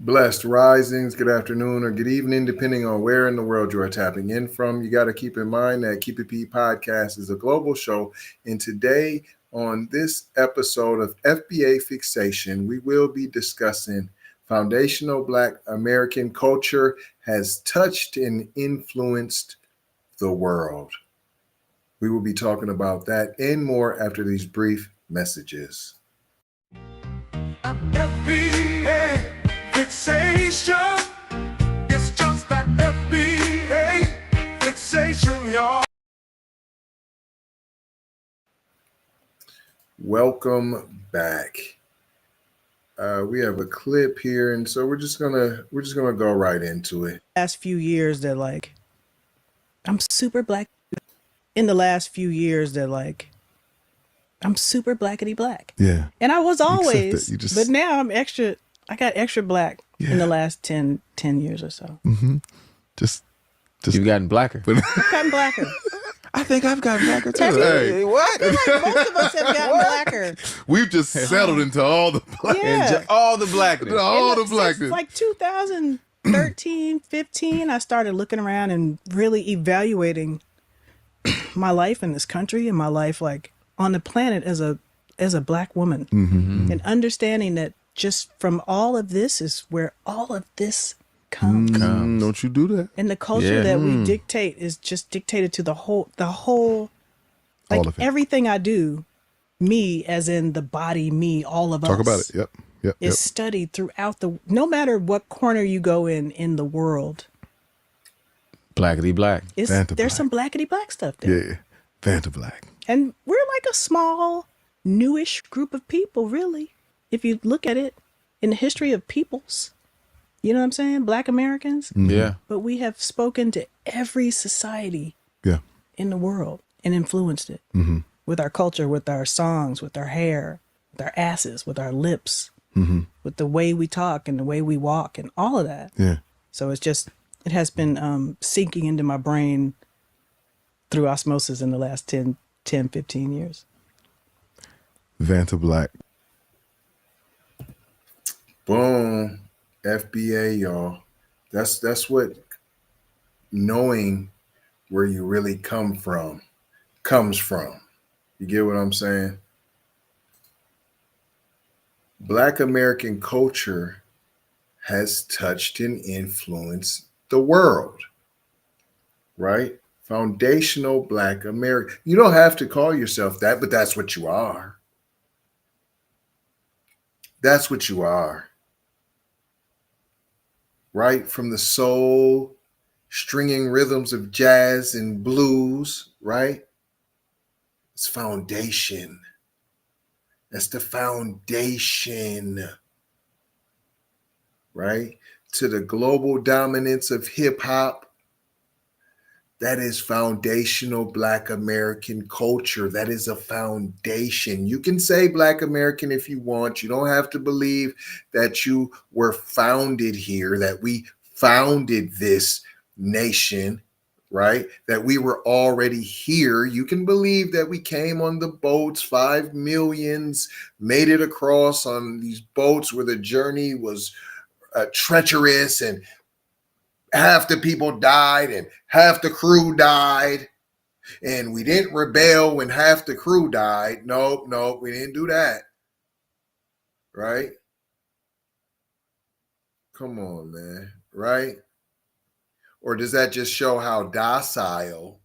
Blessed risings, good afternoon or good evening, depending on where in the world you are tapping in from. You got to keep in mind that Keep It P podcast is a global show. And today, on this episode of FBA Fixation, we will be discussing foundational Black American culture has touched and influenced the world. We will be talking about that and more after these brief messages. FBA fixation. It's just that FBA fixation, y'all. Welcome back. We have a clip here, and so we're just gonna go right into it. Last few years that like I'm super black. In the last few years that like I'm super blackety black. Yeah. And I was accept always, it. but now I got extra black in the last 10 years or so. Mm-hmm. Just You've gotten blacker. I've gotten blacker. I think I've gotten blacker too. Have you? Hey, what? I feel like most of us have gotten blacker. We've just settled into all the black. Yeah. All the blackness. All the Since, blackness. like 2013, 15, I started looking around and really evaluating my life in this country and my life like on the planet as a black woman, and understanding that just from all of this is where all of this comes. Don't you do that. And the culture that we dictate is just dictated to the whole All like of it. everything I do, me as in the body, me, all of us. Talk about it. Yep. Is studied throughout no matter what corner you go in the world. Blackety black. There's some blackety black stuff there. Yeah. Vanta Black. And we're like a small, newish group of people, really. If you look at it in the history of peoples, you know what I'm saying? Black Americans. Yeah. But we have spoken to every society Yeah. in the world and influenced it with our culture, with our songs, with our hair, with our asses, with our lips, with the way we talk and the way we walk and all of that. Yeah. So it has been sinking into my brain through osmosis in the last 10, 15 years. Vanta Black. Boom, FBA, y'all. That's what knowing where you really comes from. You get what I'm saying? Black American culture has touched and influenced the world, right? Foundational Black American. You don't have to call yourself that, but that's what you are. That's what you are. Right? From the soul, stringing rhythms of jazz and blues, right? It's foundation. That's the foundation, right? To the global dominance of hip hop. That is foundational Black American culture. That is a foundation. You can say Black American if you want. You don't have to believe that you were founded here, that we founded this nation, right? That we were already here. You can believe that we came on the boats, 5 millions, made it across on these boats where the journey was treacherous and half the people died and half the crew died. And we didn't rebel when half the crew died. Nope, we didn't do that. Right? Come on, man. Right? Or does that just show how docile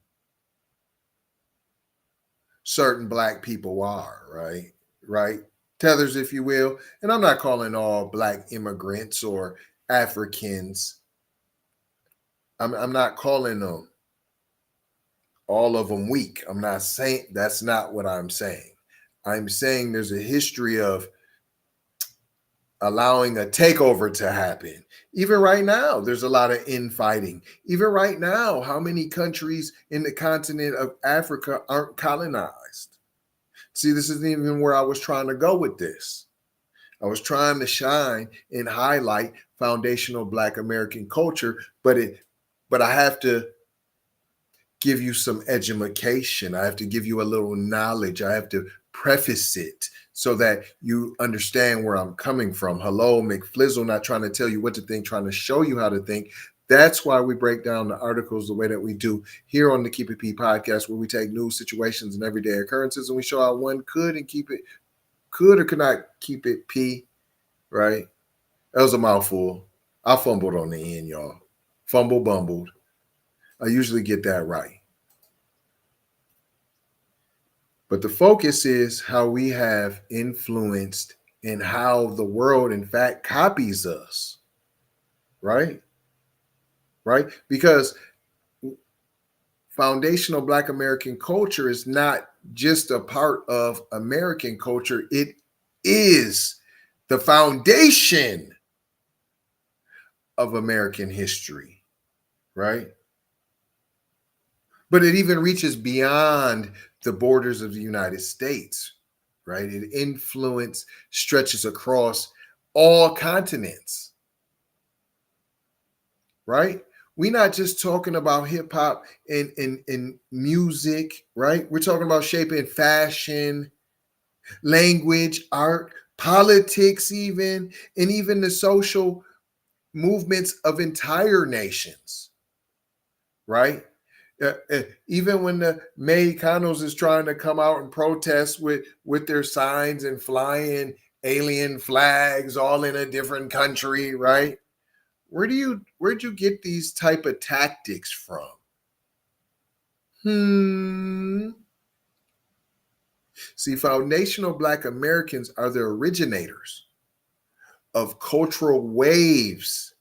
certain Black people are, right? Right? Tethers, if you will. And I'm not calling all Black immigrants or Africans. I'm not calling them all of them weak. I'm not saying, that's not what I'm saying. I'm saying there's a history of allowing a takeover to happen. Even right now, there's a lot of infighting. Even right now, how many countries in the continent of Africa aren't colonized? See, this isn't even where I was trying to go with this. I was trying to shine and highlight foundational Black American culture, but I have to give you some education. I have to give you a little knowledge. I have to preface it so that you understand where I'm coming from. Hello, McFlizzle, not trying to tell you what to think, trying to show you how to think. That's why we break down the articles the way that we do here on the Keep It P podcast, where we take news situations and everyday occurrences and we show how one could or could not keep it P, right? That was a mouthful. I fumbled on the end, y'all. Fumble bumbled. I usually get that right. But the focus is how we have influenced and how the world, in fact, copies us, right? Right? Because foundational Black American culture is not just a part of American culture. It is the foundation of American history, right? But it even reaches beyond the borders of the United States, right? It influence stretches across all continents, right? We're not just talking about hip hop and music, right? We're talking about shaping fashion, language, art, politics, and even the social movements of entire nations, right? Even when the Mexicanos is trying to come out and protest with their signs and flying alien flags all in a different country, right? Where'd you get these type of tactics from? See, foundational Black Americans are the originators of cultural waves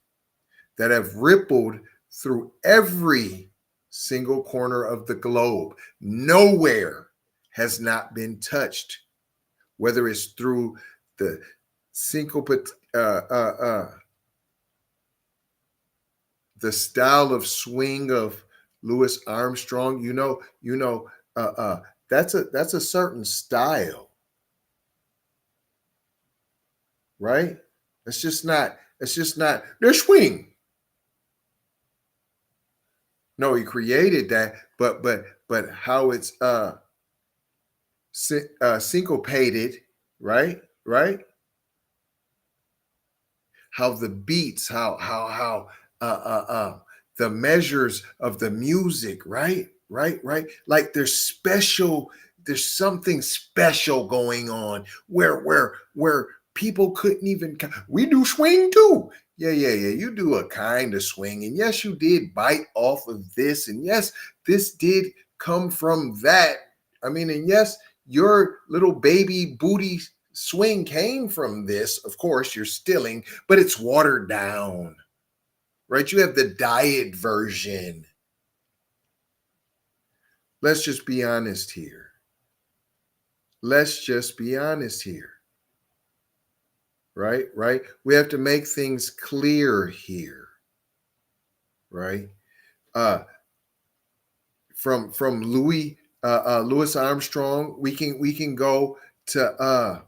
that have rippled through every single corner of the globe. Nowhere has not been touched, whether it's through the syncopated, the style of swing of Louis Armstrong. That's a certain style, right? It's just not their swing. No, he created that, but how it's syncopated, right? How the beats, how the measures of the music, right? Like there's something special going on where people couldn't even. We do swing too. Yeah. You do a kind of swing. And yes, you did bite off of this. And yes, this did come from that. I mean, and yes, your little baby booty swing came from this. Of course, you're stealing, but it's watered down, right? You have the diet version. Let's just be honest here. Right? We have to make things clear here, right? From Louis Armstrong, we can go to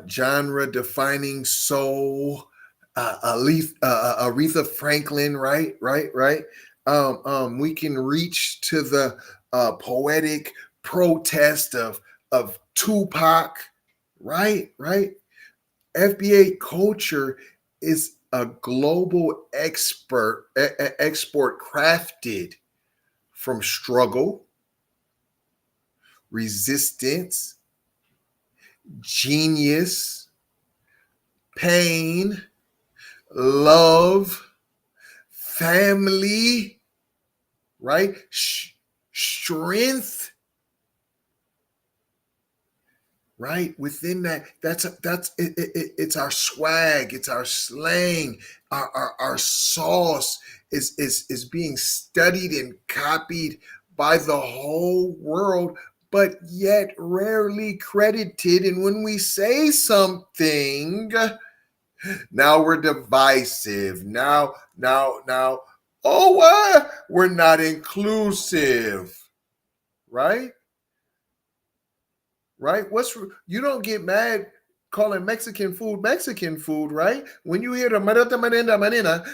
genre defining soul, Aretha Franklin, right? We can reach to the poetic protest of Tupac. Right. FBA culture is a global export crafted from struggle, resistance, genius, pain, love, family, right? Strength. Right within that, that's it, it's our swag, it's our slang, our sauce is being studied and copied by the whole world, but yet rarely credited. And when we say something, now we're divisive. Now, we're not inclusive, right? Right? You don't get mad calling Mexican food, right? When you hear the manena,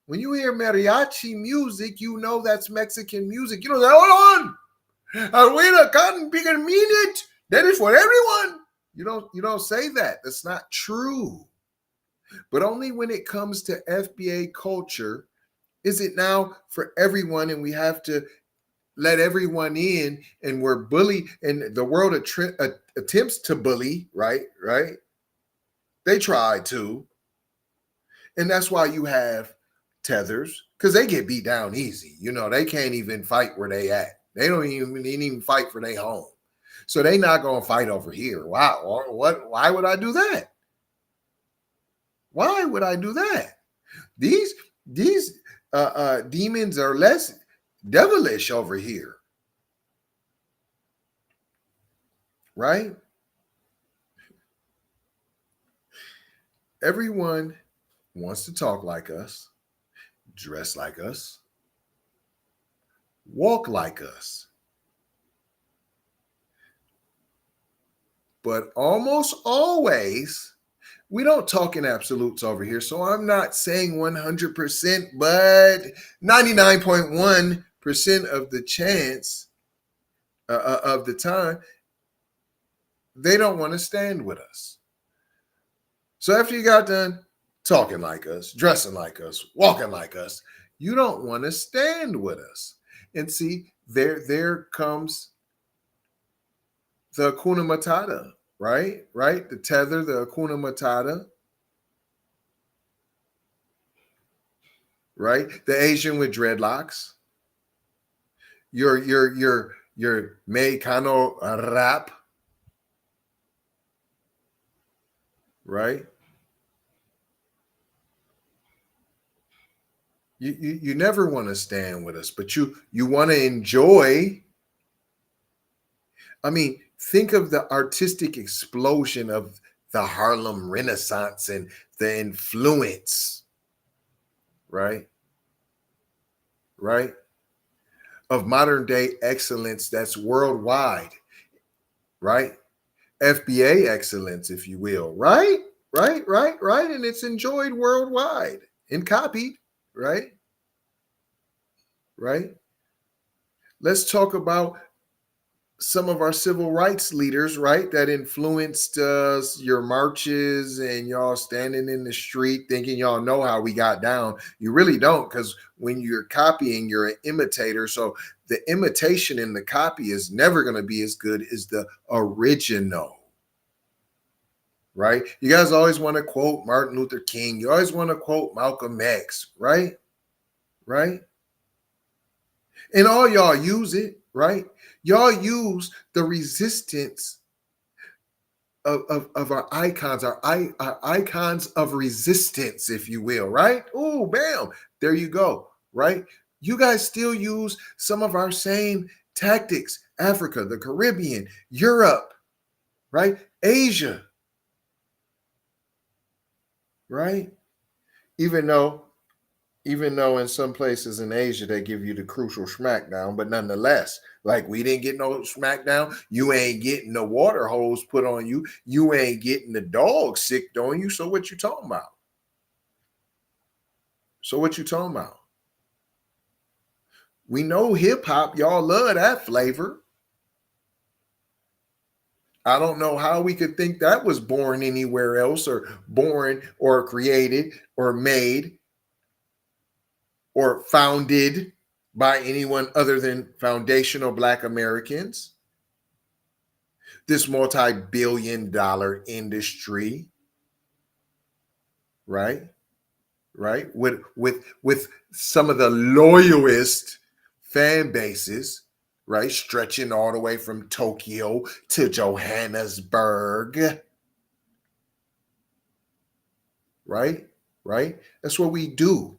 when you hear mariachi music, you know that's Mexican music. You know that, hold on. Arena cotton bigger mean it. That is for everyone. You don't say that. That's not true. But only when it comes to FBA culture is it now for everyone, and we have to let everyone in, and we're bully, and the world attempts to bully, right? Right? They try to, and that's why you have tethers, because they get beat down easy. They can't even fight where they at. They don't even fight for their home. So they not gonna fight over here. Wow, what? Why would I do that? Why would I do that? These demons are less devilish over here, right? Everyone wants to talk like us, dress like us, walk like us. But almost always, we don't talk in absolutes over here. So I'm not saying 100%, but 99.1% of the chance of the time, they don't want to stand with us. So after you got done talking like us, dressing like us, walking like us, you don't want to stand with us. And see, there comes the Hakuna Matata, right? Right? The tether, the Hakuna Matata, right? The Asian with dreadlocks, your Mexicano rap, right? You never want to stand with us, but you want to enjoy. I mean, think of the artistic explosion of the Harlem Renaissance and the influence, right? Right? Of modern day excellence that's worldwide, right? FBA excellence, if you will, right? Right? And it's enjoyed worldwide and copied, right? Right? Let's talk about some of our civil rights leaders, right, that influenced your marches and y'all standing in the street thinking y'all know how we got down. You really don't, because when you're copying, you're an imitator. So the imitation and the copy is never going to be as good as the original, right? You guys always want to quote Martin Luther King. You always want to quote Malcolm X, right? Right? And all y'all use it, right? Y'all use the resistance of our icons, our icons of resistance, if you will, right? Oh, bam, there you go, right? You guys still use some of our same tactics: Africa, the Caribbean, Europe, right? Asia, right? Even though in some places in Asia they give you the crucial smackdown, but nonetheless, like, we didn't get no smackdown. You ain't getting the water hose put on you. You ain't getting the dog sicked on you. So what you talking about? We know hip hop, y'all love that flavor. I don't know how we could think that was born anywhere else, or born or created or made or founded by anyone other than foundational Black Americans. This multi-billion-dollar industry, right? With some of the loyalist fan bases, right? Stretching all the way from Tokyo to Johannesburg, right? That's what we do.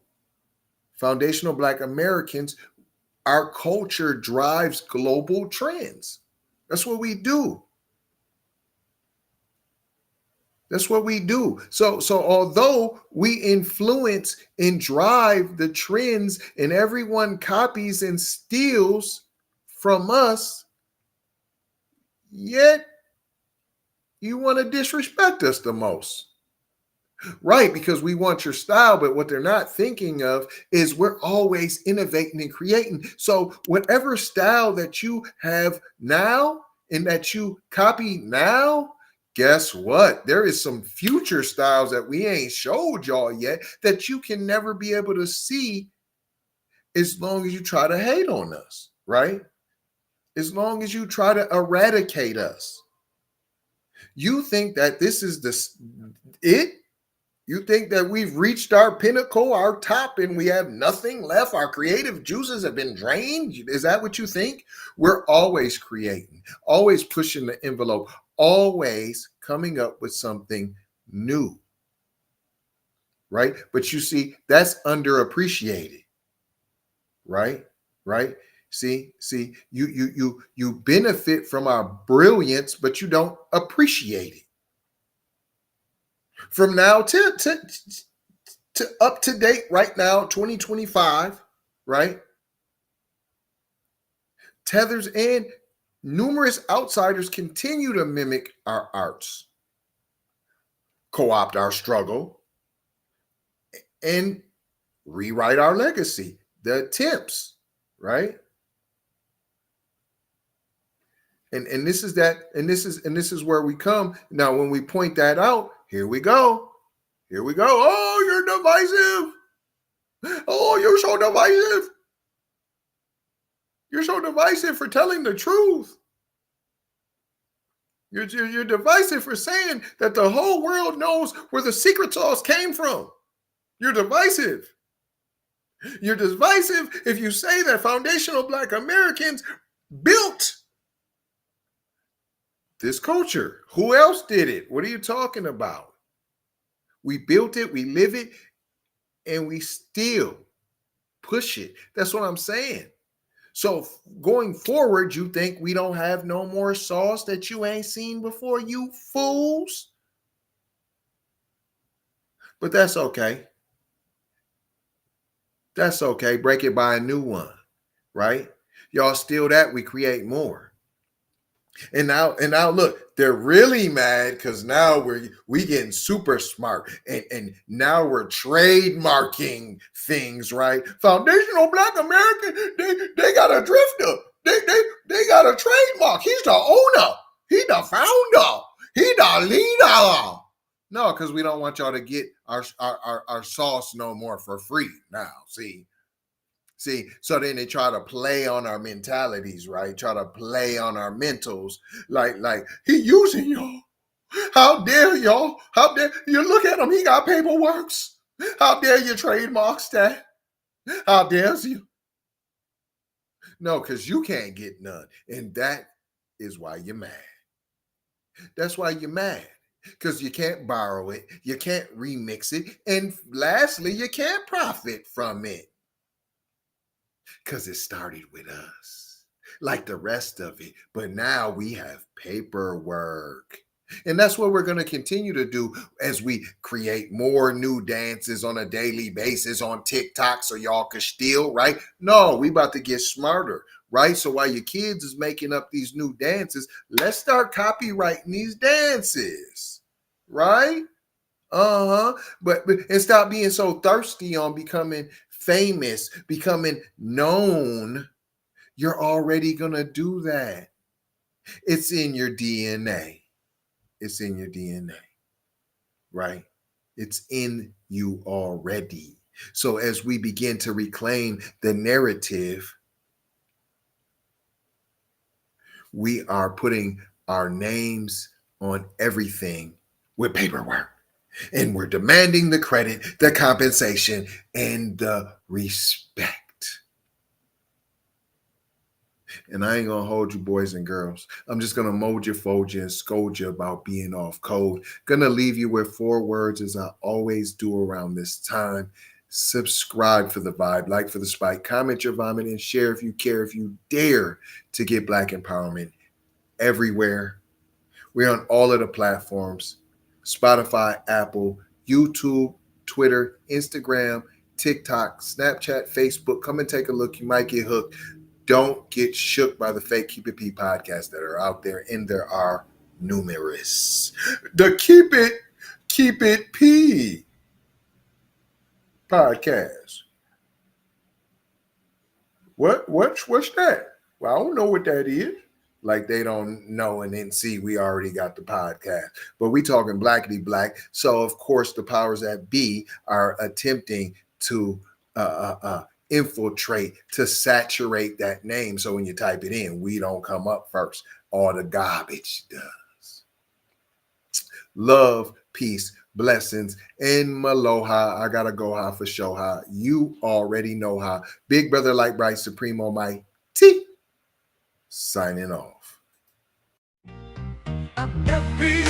Foundational Black Americans, our culture drives global trends. That's what we do. So although we influence and drive the trends, and everyone copies and steals from us, yet you want to disrespect us the most. Right, because we want your style, but what they're not thinking of is we're always innovating and creating. So whatever style that you have now and that you copy now, guess what? There is some future styles that we ain't showed y'all yet that you can never be able to see as long as you try to hate on us, right? As long as you try to eradicate us. You think that this is it? You think that we've reached our pinnacle, our top, and we have nothing left? Our creative juices have been drained? Is that what you think? We're always creating, always pushing the envelope, always coming up with something new, right? But you see, that's underappreciated, right? Right? See, you benefit from our brilliance, but you don't appreciate it. From now to up to date right now, 2025, right? Tethers and numerous outsiders continue to mimic our arts, co-opt our struggle, and rewrite our legacy. The attempts, right? And this is that, and this is where we come. Now, when we point that out, here we go. Here we go. Oh, you're divisive. Oh, you're so divisive. You're so divisive for telling the truth. You're divisive for saying that the whole world knows where the secret sauce came from. You're divisive. You're divisive if you say that foundational Black Americans built this culture. Who else did it? What are you talking about? We built it, we live it, and we still push it. That's what I'm saying. So going forward, you think we don't have no more sauce that you ain't seen before, you fools? But that's okay. That's okay. Break it by a new one, right? Y'all steal that, we create more. And now look, they're really mad because now we getting super smart, and now we're trademarking things, right? Foundational Black American, they got a drifter, they got a trademark. He's the owner, he the founder, he the leader. No, because we don't want y'all to get our sauce no more for free now. See, so then they try to play on our mentalities, right? Try to play on our mentals, like he using y'all. How dare y'all? How dare you look at him? He got paperworks. How dare you trademarks that? How dare you? No, because you can't get none, and that is why you're mad. That's why you're mad. Because you can't borrow it, you can't remix it, and lastly, you can't profit from it. Because it started with us, like the rest of it. But now we have paperwork. And that's what we're going to continue to do as we create more new dances on a daily basis on TikTok so y'all can steal, right? No, we about to get smarter, right? So while your kids is making up these new dances, let's start copywriting these dances, right? But and stop being so thirsty on becoming famous, becoming known. You're already gonna do that. It's in your DNA. It's in your DNA, right? It's in you already. So as we begin to reclaim the narrative, we are putting our names on everything with paperwork. And we're demanding the credit, the compensation, and the respect. And I ain't going to hold you boys and girls. I'm just going to mold you, fold you, and scold you about being off code. Going to leave you with 4 words as I always do around this time. Subscribe for the vibe, like for the spike, comment your vomit, and share if you care, if you dare to get Black empowerment everywhere. We're on all of the platforms. Spotify, Apple, YouTube, Twitter, Instagram, TikTok, Snapchat, Facebook. Come and take a look. You might get hooked. Don't get shook by the fake Keep It P podcasts that are out there, and there are numerous. The Keep It Keep It P podcast. What's that? Well, I don't know what that is. Like they don't know and then see we already got the podcast. But we talking blackity black. So of course the powers that be are attempting to infiltrate, to saturate that name. So when you type it in, we don't come up first. All the garbage does. Love, peace, blessings, and maloha. I gotta go ha for show ha. You already know how. Big brother like bright supremo my T. Signing off. FB